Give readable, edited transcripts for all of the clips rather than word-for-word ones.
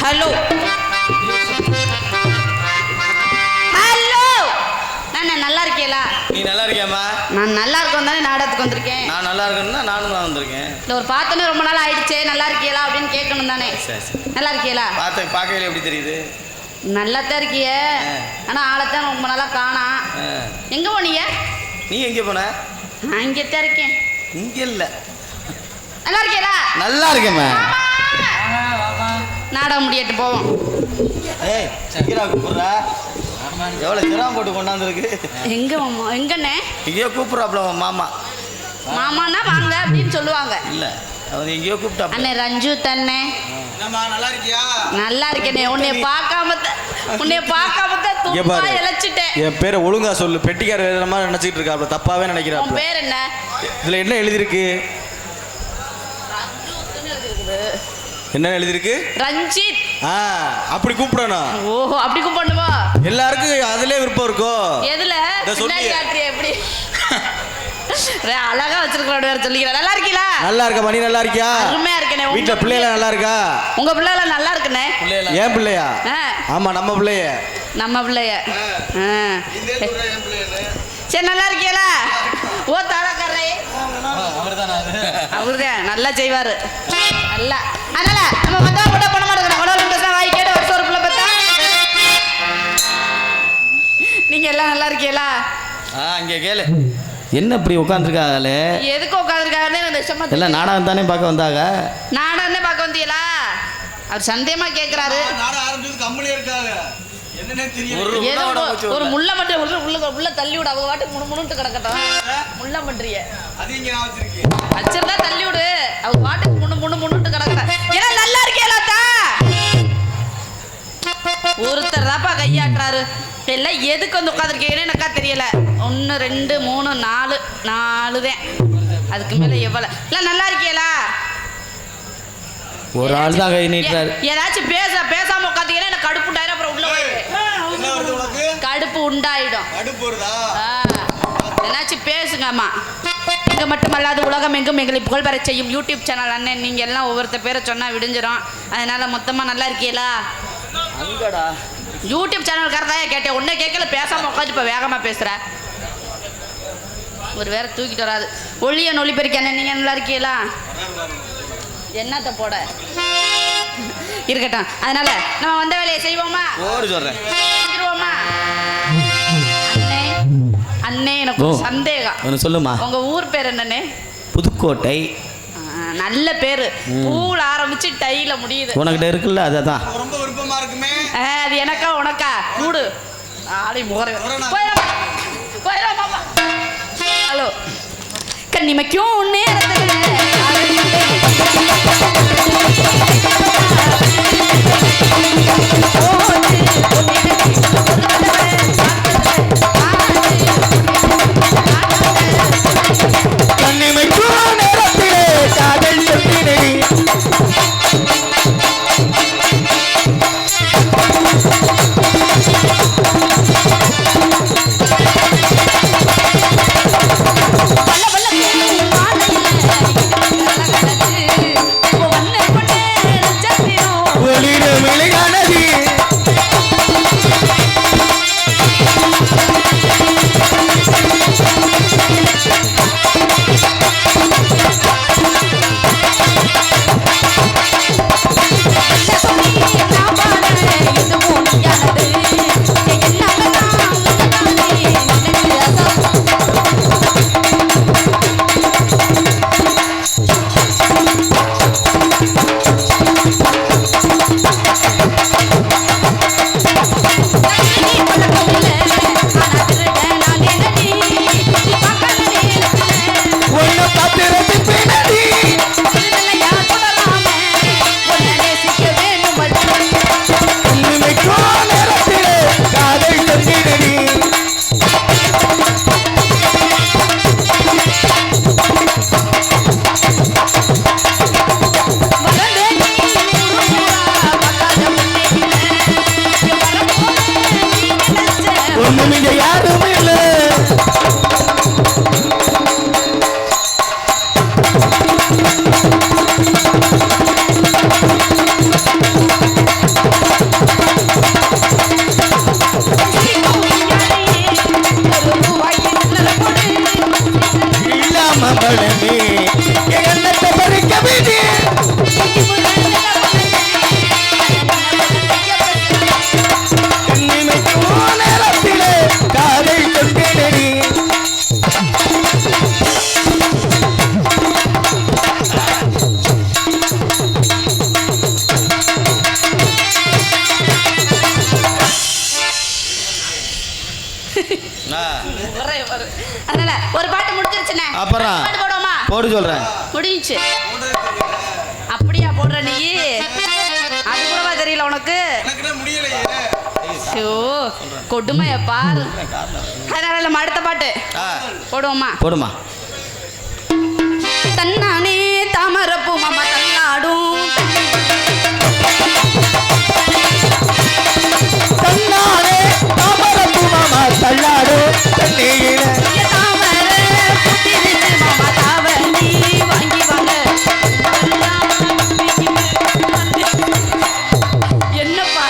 Hello hello நான் நல்லா இருக்கேளா? நீ நல்லா இருக்கியாம்மா? நான் நல்லா இருக்கேன் தானே நாடகத்துக்கு வந்திருக்கேன். நான் நல்லா இருக்கேன்னா நானும் தான் வந்திருக்கேன். இல்லை ஒரு பார்த்தோன்னே ரொம்ப நாள் ஆயிடுச்சே, நல்லா இருக்கீங்களா அப்படின்னு கேட்கணும் தானே. சரி. நல்லா இருக்கீங்களா? பார்க்கையில எப்படி தெரியுது? நல்லாத்தான் இருக்கிய, ஆனால் ஆளைத்தான் ரொம்ப நாளாக காணா. எங்கே போனீங்க? நீ எங்கே போன? நான் இங்கேத்தான் இருக்கேன். இங்கே இல்லை. நல்லா இருக்கீங்களா? நல்லா இருக்கேம்மா. நாடகம் முடியட்டு போவோம். ஏய் சக்கரா கூப்பிட்றா, எவ்வளோ சிரமம் போட்டு கொண்டாந்துருக்கு. எங்கே மாமா? எங்கண்ணே? எங்கேயோ கூப்பிட்றாப்புல மாமா. மாமானா வாங்க அப்படின்னு சொல்லுவாங்க. இல்லை அவன் எங்கேயோ கூப்பிட்டா. அண்ணே ரஞ்சு தண்ணே. நல்லா இருக்கியா? நல்லா இருக்கேனே. உன்னை பார்க்காம துப்பா இழைச்சிட்டேன். என் பேரை ஒழுங்கா சொல்லு. பெட்டிக்கார வேற மாதிரி நினைச்சிட்டு இருக்கா, தப்பாவே நினைக்கிறா. உன் பேர் என்ன? இதுல என்ன எழுதிருக்கு? என்ன எழுதிருக்கு? ரஞ்சித். அப்படி கூப்பிடணும். ஓஹோ அப்படி கூப்பிடணுமா? எல்லாருக்கும் அதுல விருப்பம் இருக்கோ? எதுல? எப்படி அழகா வச்சிருக்கோம் வேற சொல்லிக்கிறேன். நல்லா இருக்கீங்களா? நல்லா இருக்க மணி. நல்லா இருக்கியா? அருமையா இருக்கனே. வீட்டுல பிள்ளைல நல்லா இருக்கா? உங்க பிள்ளைல நல்லா இருக்குனே. ஏன் பிள்ளையா? ஆமா நம்ம பிள்ளைய. நம்ம பிள்ளைய. சரி நல்லா இருக்கீங்களா? ஓ தாளக்காரரே அவர்தான் நல்லா செய்வாரு. நல்லா அதனால நம்ம வந்தா கூட பண்ண மாட்டோம். கடவுள் பேச வாய் கேட்டு வருஷம் ஒரு பிள்ளை பார்த்தா. நீங்க எல்லாம் நல்லா இருக்கீங்களா? இங்கே கேளு. என்ன இப்படி உட்காந்துருக்காங்களே? எதுக்கு உட்காந்துருக்காங்கன்னு எனக்கு விஷயமா எல்லாம் நாடகம் தானே பார்க்க வந்தாங்க. நாடகம்னே பார்க்க வந்தீங்களா? அவர் சந்தேகமா கேட்கிறாரு. ஒரு முள்ள மட்டும் உள்ள தள்ளி விடு. அவங்க வாட்டுக்கு முன்னுட்டு கிடக்கட்டும். முள்ள மன்றிய வச்சிருந்தா தள்ளி விடு. அவங்க வாட்டுக்கு முன்னுட்டு கிடக்கட்டும். ஏன்னா நல்லா இருக்கேலாத்தா. ஒருத்தர் தாப்பா கையாட்டுறாரு. எல்லாம் எதுக்கு வந்து உட்காந்துருக்கீங்கன்னு எனக்கா தெரியல. 1 2 3 4 4 தான். அதுக்கு மேல எவ்வளவு இல்லை நல்லா இருக்கீங்களா? ஒரு ஆள் தான் கை நீட்டுறாரு. ஏதாச்சும் பேசாம உட்காந்தீங்கன்னா எனக்கு கடுப்பு உண்டாயிரும். அப்புறம் உள்ள கடுப்பு உண்டாயிடும். ஏதாச்சும் பேசுங்கம்மா. இங்கே மட்டுமல்லாது உலகம் எங்கும் எங்களை புகழ் பெற செய்யும் யூடியூப் சேனல் அண்ணன். நீங்கள் எல்லாம் ஒவ்வொருத்தர் பேரை சொன்னால் விடிஞ்சிடும். அதனால மொத்தமாக நல்லா இருக்கீங்களா? அங்கடா யூடியூப் சேனல்காரதான் கேட்டேன். ஒன்றே கேட்கல, பேசாமல் உட்காந்து இப்போ வேகமாக பேசுகிற. ஒரு வேற தூக்கிட்டு வராது. ஒளிய நொலி பெருக்கி அண்ணன் நீங்கள் நல்லா இருக்கீங்களா? என்னத்த போட இருக்கட்டும். அதனால நம்ம வந்த வேலையை செய்வோமா? ஓடி சொல்றேன். அண்ணே அண்ணே எனக்கு சந்தேகம். சொல்லுமா. உங்க ஊர் பேர் என்னண்ணே? புதுக்கோட்டை. நல்ல பேரு. பூல ஆரம்பிச்சு டைல முடியுது. உனக்கிட்ட இருக்குல்ல, அதான் ரொம்ப விருப்பமா இருக்குமே. அது எனக்கா உனக்கா? கூடு ஆளை முகர. ஹலோ கண்ணிமைக்கும் நேரத்துல மனமே எண்ணத்தை பறிக்க விதி நினைக்கும் நேரத்திலே காதை கொண்டேனடி அதனால ஒரு பாட்டு முடிஞ்சிருச்சுண்ணே. அப்புறம் பாட்டு போடுவோமா? போடு சொல்றேன். முடிஞ்சுச்சு. அப்படியா போடுற நீ? அது கூடவா தெரியல உனக்கு? ஐயோ கொடுமைய பாரு. அதனால நம்ம அடுத்த பாட்டு போடுவோமா? போடுமா. தன்னானே தாமரப்பூ மாமா தள்ளாடும் தன்னானே தாமரப்பூ மாமா தள்ளாடு தண்ணீர தாமரை புத்திருச்சு மாமா தாவணி வாங்கி வாங்க. என்னப்பா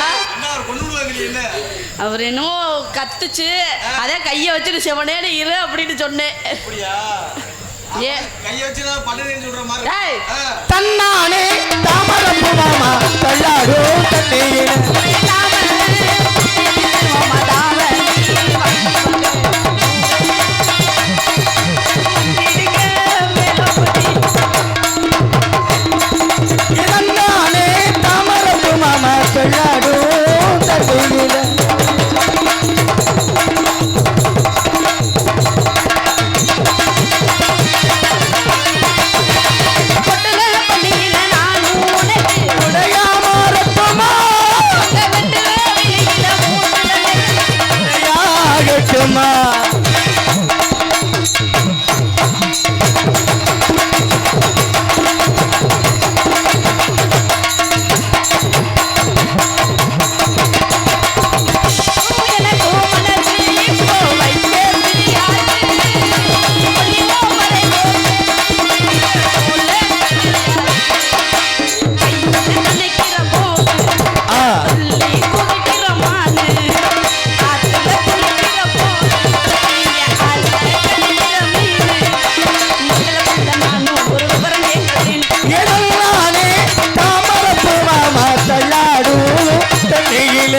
அவர் என்னோ கத்துச்சு அதே கையை வச்சுட்டு செவனேன்னு இரு அப்படின்னு சொன்னேன். தன்னானே தாமரப்பூ மாமா தள்ளாடு தண்ணீர தன்னானே தாமரப்பூ மாமா தள்ளாடு தண்ணீர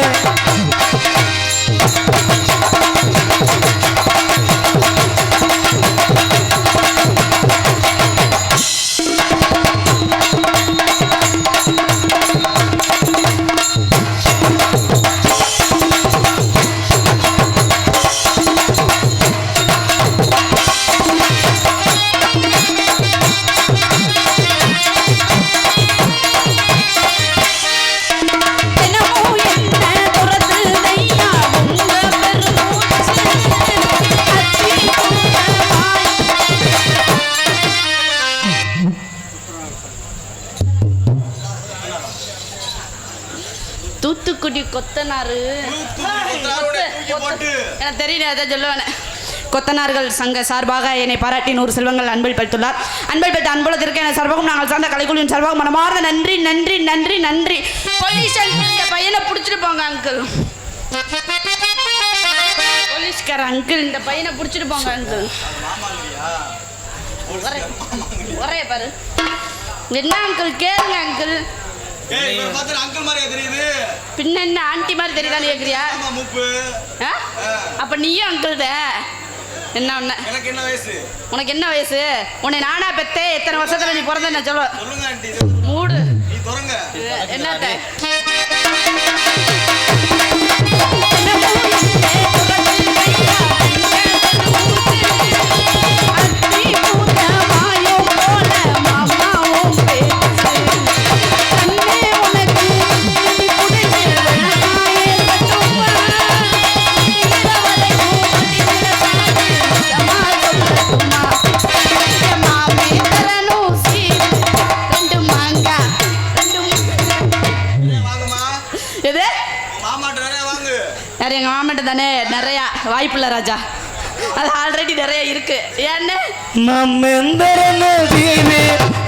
தூத்துக்குடி கொத்தனாரு எனக்கு தெரியல அதை சொல்லுவேன். கொத்தனார்கள் சங்க சார்பாக என்னை பாராட்டி 100 செல்வங்கள் அன்பில் படுத்துள்ளார். அன்பில் படுத்த அன்புலத்திற்கு என சார்பாகவும் நாங்கள் சார்ந்த கலைக்குழுவின் சார்பாக மனமார்ந்த நன்றி நன்றி நன்றி நன்றி. போலீஸ் இந்த பையனை பிடிச்சிட்டு போங்க அங்கிள். போலீஸ்கார அங்கிள் இந்த பையனை பிடிச்சிட்டு போங்க அங்கிள். ஒரே பாரு என்ன அங்கிள் கேளுங்க அங்கிள். பின்ன என்ன ஆண்டி மாதிரி தெரியுதான்னு கேக்குறியா? அப்ப நீயும் அங்கிள் தான். என்ன உனக்கு என்ன வயசு? உன்னை நானா பெத்தே எத்தனை வருஷத்துல நீ பிறந்த என்ன சொல்ல மூடு என்னத்த எங்க மாமட்ட தானே நிறைய வாய்ப்பு இல்ல ராஜா. அது ஆல்ரெடி நிறைய இருக்கு. ஏன்னு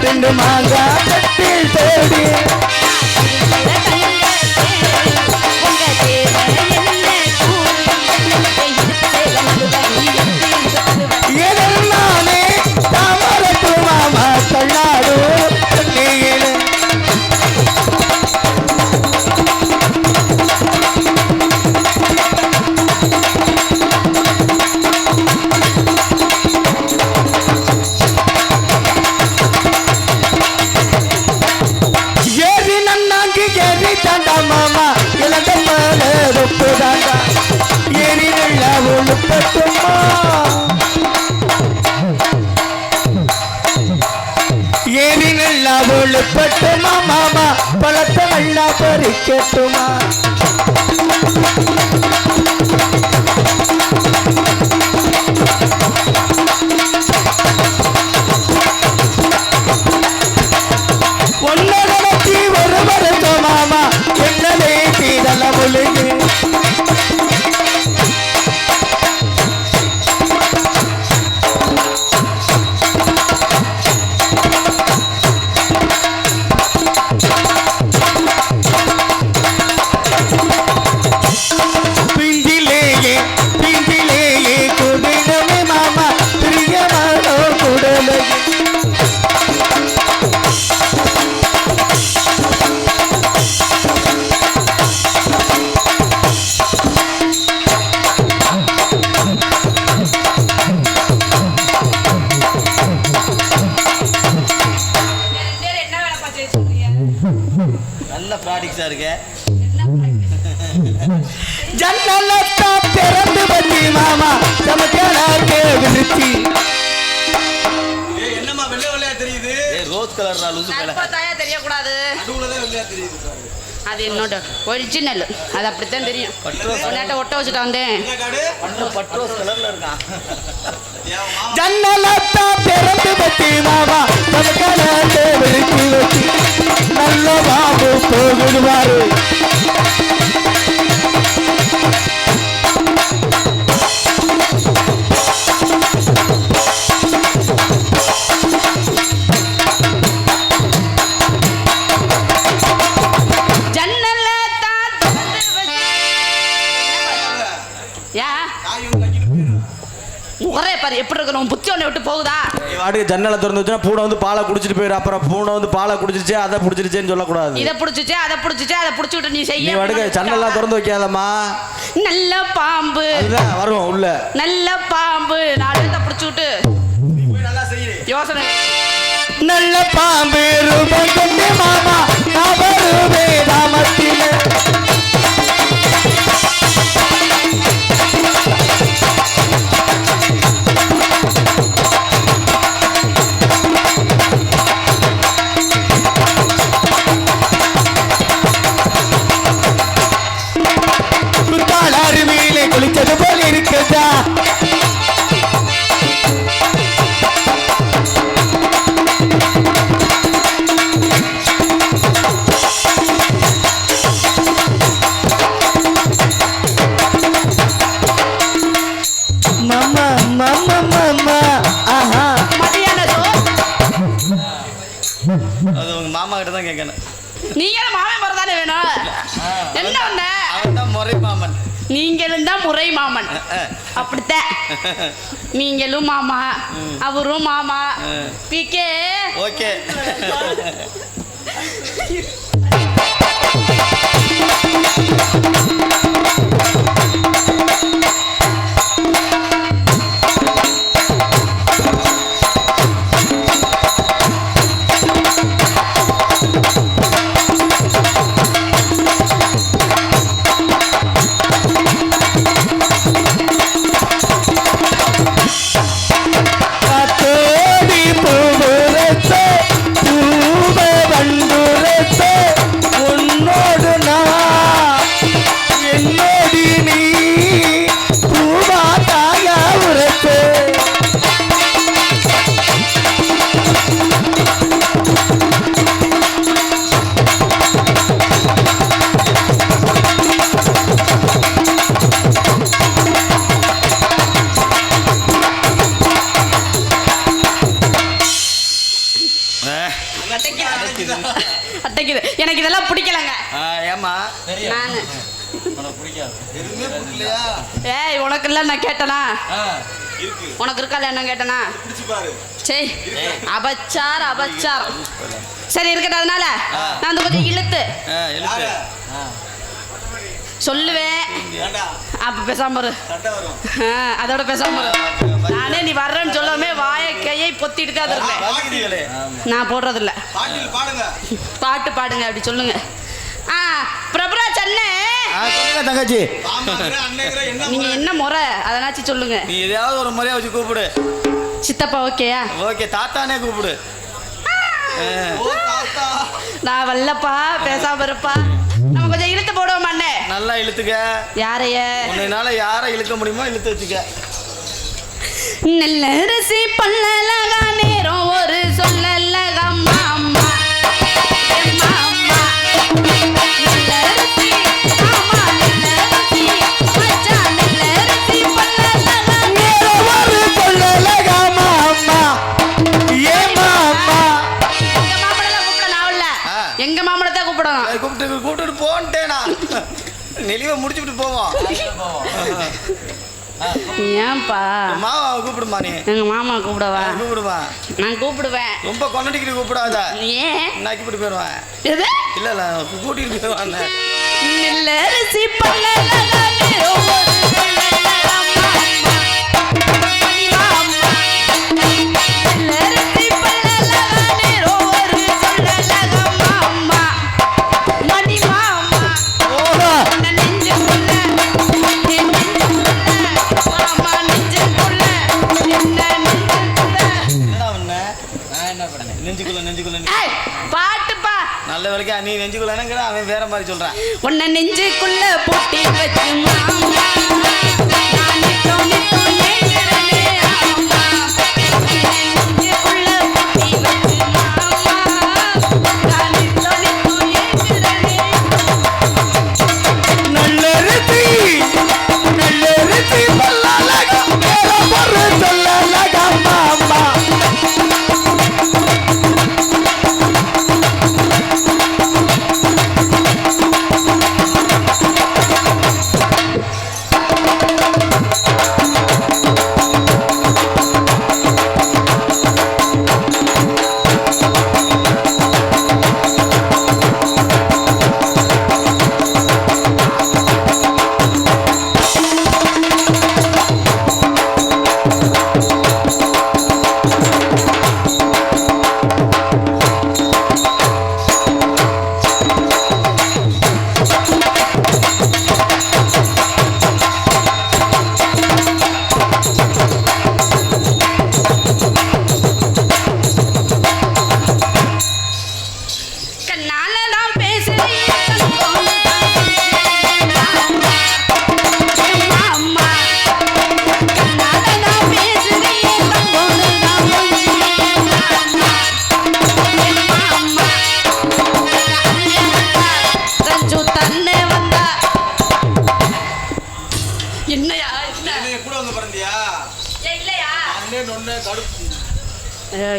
ரெண்டு மாங்கா தட்டில் தேடி எதனாலே தாமரை பறிக்கட்டுமா ஏறி நல்லா ஒழுப்பட்டுமா மாமா பழத்தை நல்லா பறிக்கட்டுமா ஒன்னதனத்தி ஒரு வருஷம் மாமா என்னதே தீதல முழுகு பிஞ்சிலேயே குடினமே மாமா பிரியமானோ குடலை நல்ல ப்ராடக்ட்ஸா இருக்கு. ஜன்னலத்தா திறந்து வச்சி மாமா சமக்கனாக்கே விருத்தி என்னம்மா வெள்ளை வெள்ளையா தெரியுது? ரோஸ் கலர்னா லூசு கலர். தாயா தெரியக்கூடாது. நடுவுலதான் வெள்ளையா தெரியுது பாரு. அது என்னோட ஒரிஜினல். அது அப்படித்தான் தெரியும். உன்னாட்ட ஒட்ட வச்சுட்டு வந்தேன். என்ன காடு? பட்ரோஸ் கலர்ல இருக்கான். ஜன்னலத்தா திறந்து வச்சி மாமா சமக்கனாக்கே விருத்தி வச்சி நல்ல பாபு போகுதுவாரு ஒரே பாரு எப்படி இருக்கணும் புத்தி ஒண்ணு விட்டு போகுதா? வாட்டுக்கு ஜன்னலை திறந்து வச்சுன்னா பூனை வந்து பாலை குடிச்சிட்டு போயிரு. அப்புறம் பூனை வந்து பாலை குடிச்சிருச்சு அதை பிடிச்சிருச்சேன்னு சொல்லக்கூடாது. இதை பிடிச்சிச்சு அதை பிடிச்சிட்டு நீ நீ செய்ய வாட்டுக்கு ஜன்னல்லாம் திறந்து வைக்காதம்மா. நல்ல பாம்பு அதுதான் வரும் உள்ள. நல்ல பாம்பு நாலு பிடிச்சுட்டு நல்லா செய்யுது யோசனை. நல்ல பாம்பு ரூபம் கொண்டு மாமா அவருவே ராமத்திலே அருவியிலே குளிச்சது போல் இருக்குதா மாமா மாமா மாமா ஆஹா மதியான அது உங்க மாமா கிட்ட தான் கேட்கணும். நீங்க மாமன் மரதானே வேணும். என்ன ஒண்ண அவன் தான் முறை மாமன். நீங்களும் தான் முறை மாமன். அப்படித்தான் நீங்களும் மாமா அவரும் மாமா. பிகே ஓகே. அட்டைக்குது. எனக்கு இதெல்லாம் பிடிக்கலங்க. ஏமா நானு பிடிக்காது. எதுவுமே பிடிக்கலையா? ஏய் உனக்கெல்லாம் நான் கேட்டனா? உனக்கு இருக்கா என்ன கேட்டனா? சரி அபச்சார் சரி இருக்கட்டும். அதனால நான் வந்து கொஞ்சம் இழுத்து சொல்லுவேன். அப்ப பேசாம இரு. அதோட பேசாம இரு. நானே நீ வர்றேன்னு சொல்லாமே வாயை கையை பொத்திட்டு தான் இருக்கேன். நான் போடுறது இல்ல. பாட்டு பாடுங்க அப்படி சொல்லுங்க. பிரபுராஜ் அண்ணே சொல்லுங்க தங்கச்சி. நீங்க என்ன முறை அதனாச்சும் சொல்லுங்க. நீ எதையாவது ஒரு முறையா வச்சு கூப்பிடு. சித்தப்பா ஓகேயா? ஓகே, தாத்தானே கூப்பிடு. நான் வல்லப்பா, பேசாம இருப்பா. நம்ம கொஞ்சம் இழுத்து போடுவோம் அண்ணே. நல்லா இழுத்துக்க. யாரைய? உன்னைனால யாரை இழுக்க முடியுமோ இழுத்து வச்சுக்க. நல்ல ரசி பல்லலகா நேரம் ஒரு சொல்லலகா மாமா. எங்க மாமனத்தை கூப்பிடணும். கூப்பிட்டு போன்ட்டேனா நெளிவை முடிச்சுட்டு போவோம். ஏன்பா மாமா கூப்பிடுமா? நீ எங்க மாமா கூப்பிடவா? கூப்பிடுமா? நான் கூப்பிடுவேன். ரொம்ப கொண்டாடிக்கிட்டு கூப்பிடாத. ஏன் நாக்கி போட்டு போயிடுவேன். எது இல்ல இல்ல கூட்டிட்டு போயிடுவான். நல்ல ரசி பல்லலகா நேரம் ஒரு சொல்லலகா மாமா. பாட்டுப்பா நல்ல வரைக்கும் நீ நெஞ்சுக்குள்ள அவன் வேற மாதிரி சொல்றான். உன்னை நெஞ்சுக்குள்ள போட்டி வச்சு மாமா.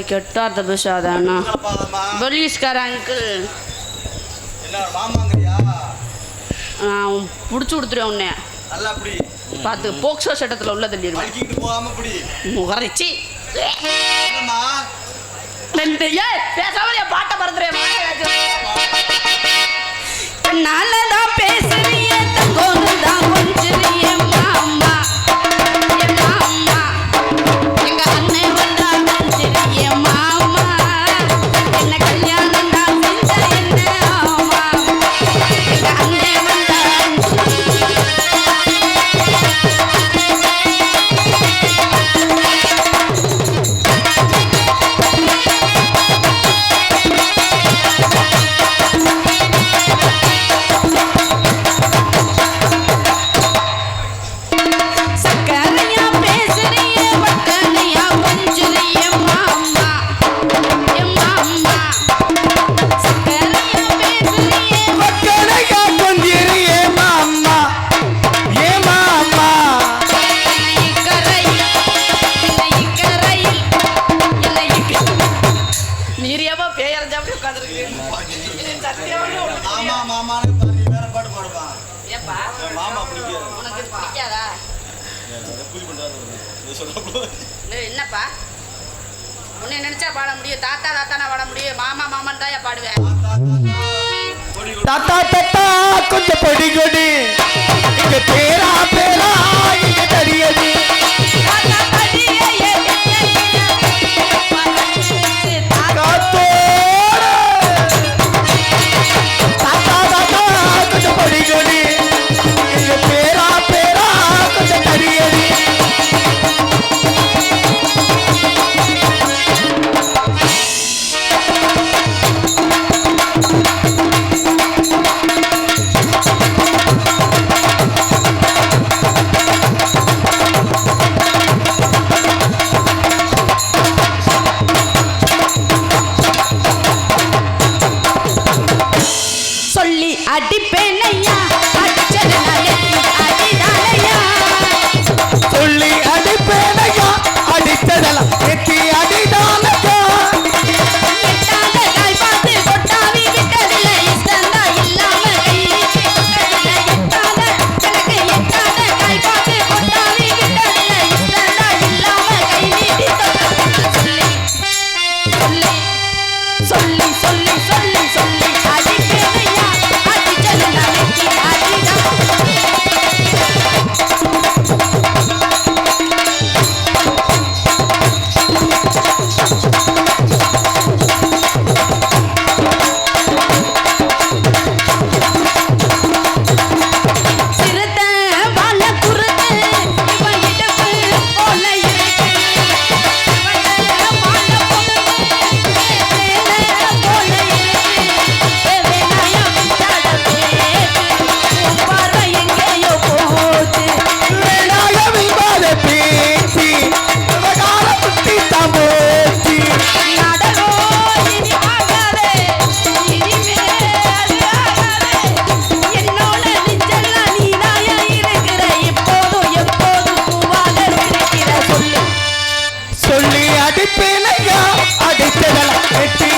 கெட்டார்த்த பேசாதானா போலீஸ்கார அங்கிள் நான் பிடிச்சி கொடுத்துருவேன் உன்னை. நல்லா அப்படி பார்த்து போக்சோ சட்டத்தில் உள்ள தள்ளிடுவேன். முகரிச்சி பேசாம பாட்டை மறந்துடுவேன். நல்லதான் பேசுறிய தங்கோனுதான் கொஞ்சிறிய மாமா. மாமா எங்க அண்ணன் வந்தா கொஞ்சிறிய மாமா. என்ன கல்யாணம் தான் செஞ்ச என்ன ஆமா. எங்க அண்ணன் வந்தா என்னப்பா உன்னை நினைச்சா பாட முடியும். தாத்தா தாத்தானா பாட முடியும். மாமா மாமன் தான் பாடுவேன். தாத்தா தாத்தா கொஞ்சம் பொடி கொடி இங்க பேரா பேரா இங்க தடியடி. தாத்தா தாத்தா கொஞ்சம் பொடி கொடி வெட்டி